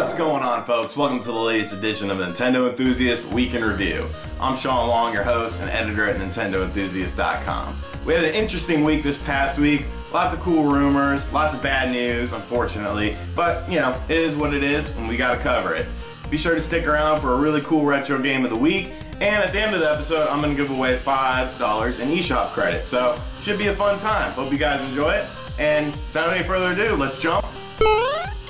What's going on, folks? Welcome to the latest edition of Nintendo Enthusiast Week in Review. I'm Shawn Long, your host and editor at NintendoEnthusiast.com. We had an interesting week this past week. Lots of cool rumors, lots of bad news, unfortunately. But, you know, it is what it is, and we gotta cover it. Be sure to stick around for a really cool retro game of the week. And at the end of the episode, I'm gonna give away $5 in eShop credit. So, should be a fun time. Hope you guys enjoy it. And without any further ado, let's jump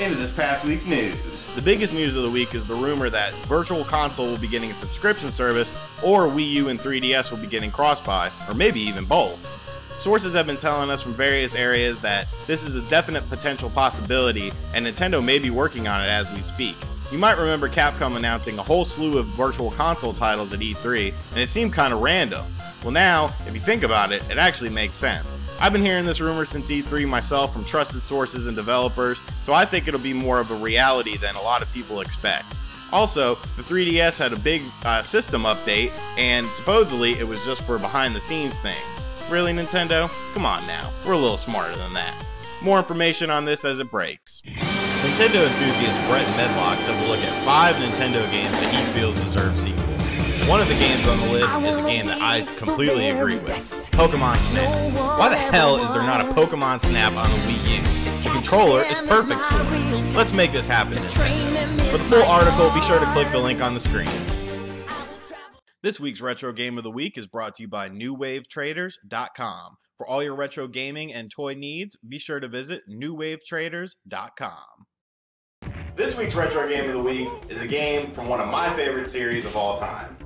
into this past week's news. The biggest news of the week is the rumor that Virtual Console will be getting a subscription service, or Wii U and 3DS will be getting cross-buy, or maybe even both. Sources have been telling us from various areas that this is a definite potential possibility, and Nintendo may be working on it as we speak. You might remember Capcom announcing a whole slew of Virtual Console titles at E3, and it seemed kind of random. Well now, if you think about it, it actually makes sense. I've been hearing this rumor since E3 myself from trusted sources and developers, so I think it'll be more of a reality than a lot of people expect. Also, the 3DS had a big system update, and supposedly it was just for behind the scenes things. Really, Nintendo? Come on now, we're a little smarter than that. More information on this as it breaks. Nintendo enthusiast Brett Medlock took a look at 5 Nintendo games that he feels deserve sequels. One of the games on the list is a game that I completely agree with, Pokemon Snap. Why the hell is there not a Pokemon Snap on the Wii U? The controller is perfect for it. Let's make this happen, Nintendo. For the full article, be sure to click the link on the screen. This week's Retro Game of the Week is brought to you by NewWaveTraders.com. For all your retro gaming and toy needs, be sure to visit NewWaveTraders.com. This week's Retro Game of the Week is a game from one of my favorite series of all time.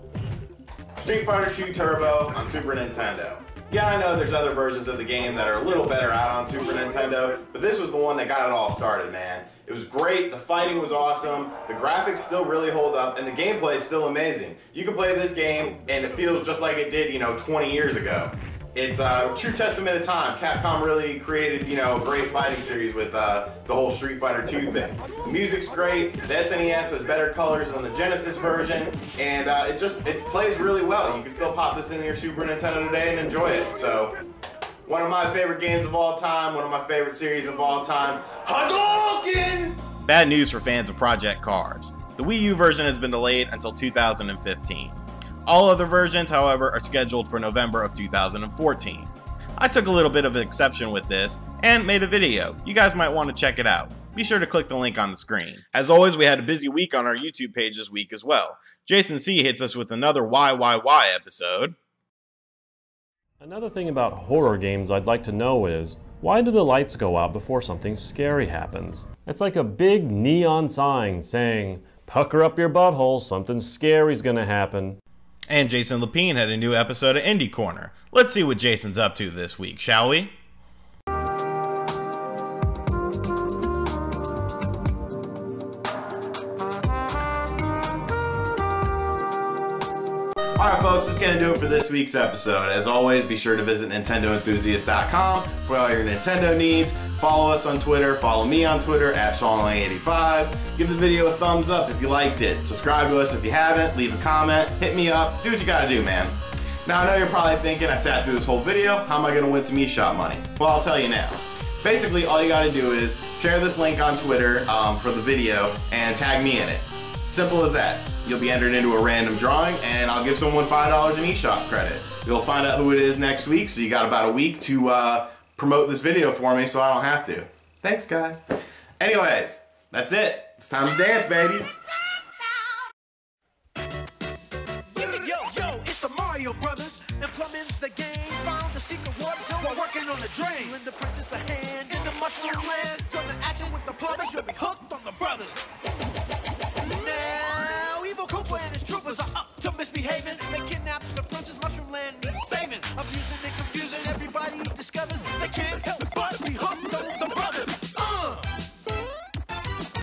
Street Fighter II Turbo on Super Nintendo. Yeah, I know there's other versions of the game that are a little better out on Super Nintendo, but this was the one that got it all started, man. It was great, the fighting was awesome, the graphics still really hold up, and the gameplay is still amazing. You can play this game and it feels just like it did, 20 years ago. It's a true testament of time. Capcom really created, a great fighting series with the whole Street Fighter II thing. The music's great, the SNES has better colors than the Genesis version, and it plays really well. You can still pop this in your Super Nintendo today and enjoy it. So, one of my favorite games of all time, one of my favorite series of all time, Hadouken! Bad news for fans of Project Cars. The Wii U version has been delayed until 2015. All other versions, however, are scheduled for November of 2014. I took a little bit of an exception with this and made a video. You guys might want to check it out. Be sure to click the link on the screen. As always, we had a busy week on our YouTube page this week as well. Jason C hits us with another YYY episode. Another thing about horror games I'd like to know is, why do the lights go out before something scary happens? It's like a big neon sign saying, pucker up your butthole, something scary's gonna happen. And Jason Lapine had a new episode of Indie Corner. Let's see what Jason's up to this week, shall we? Alright folks, that's going to do it for this week's episode. As always, be sure to visit NintendoEnthusiast.com for all your Nintendo needs. Follow us on Twitter, follow me on Twitter at ShawnLong85. Give the video a thumbs up if you liked it. Subscribe to us if you haven't, leave a comment, hit me up, do what you gotta do, man. Now I know you're probably thinking, I sat through this whole video, how am I gonna win some eShop money? Well, I'll tell you now. Basically, all you gotta do is share this link on Twitter for the video and tag me in it. Simple as that. You'll be entered into a random drawing and I'll give someone $5 in eShop credit. You'll find out who it is next week, so you got about a week to promote this video for me so I don't have to. Thanks, guys. Anyways, that's it. It's time to dance, baby. Yo, it's the Mario Brothers, and plumbing's the game. Found the secret water zone while working on the drain. Lend the princess a hand in the mushroom land. Join the action with the plumbers, you'll be hooked on the brothers. Now, Evil Koopa and his troopers are up to misbehaving. They kidnapped the